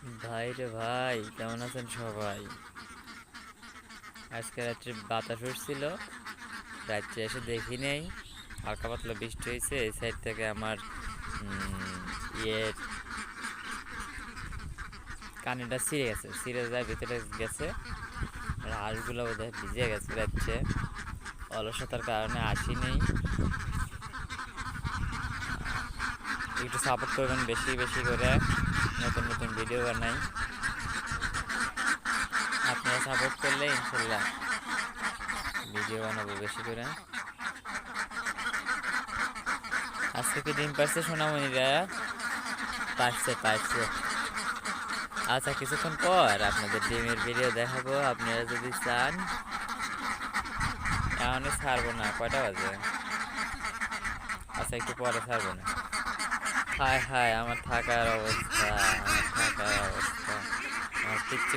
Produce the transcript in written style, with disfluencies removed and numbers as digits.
ভাই রে ভাই, কেমন আছেন সবাই? আজকে রাত্রে বাতাস উঠছিল, রাত্রে এসে দেখি নেই, হালকা পাতলা বৃষ্টি হয়েছে। এই সাইড থেকে আমার ইয়ে কানেরটা ছিঁড়ে গেছে, ছিঁড়ে যায় ভিতরে গেছে। আর হাঁসগুলো বোধহয় ভিজে গেছে রাত্রে, অলসতার কারণে আসি নেই। একটু সাপোর্ট করবেন বেশি বেশি করে, নতুন নতুন ভিডিও বানাই। আপনারা সাপোর্ট করলে ইনশাল্লাহ ভিডিও বানাবো বেশি করে। আজকে কি ডিম পারছে সোনামণিরা? পারছে পারছে। আচ্ছা, কিছুক্ষণ পর আপনাদের ডিমের ভিডিও দেখাবো, আপনারা যদি চান। এখনই ছাড়বো না, কয়টা বাজে? আচ্ছা, একটু পরে ছাড়বো না। হায় হায়, আমার থাকার অবস্থা, আমার থাকার অবস্থা, আমার কিচ্ছু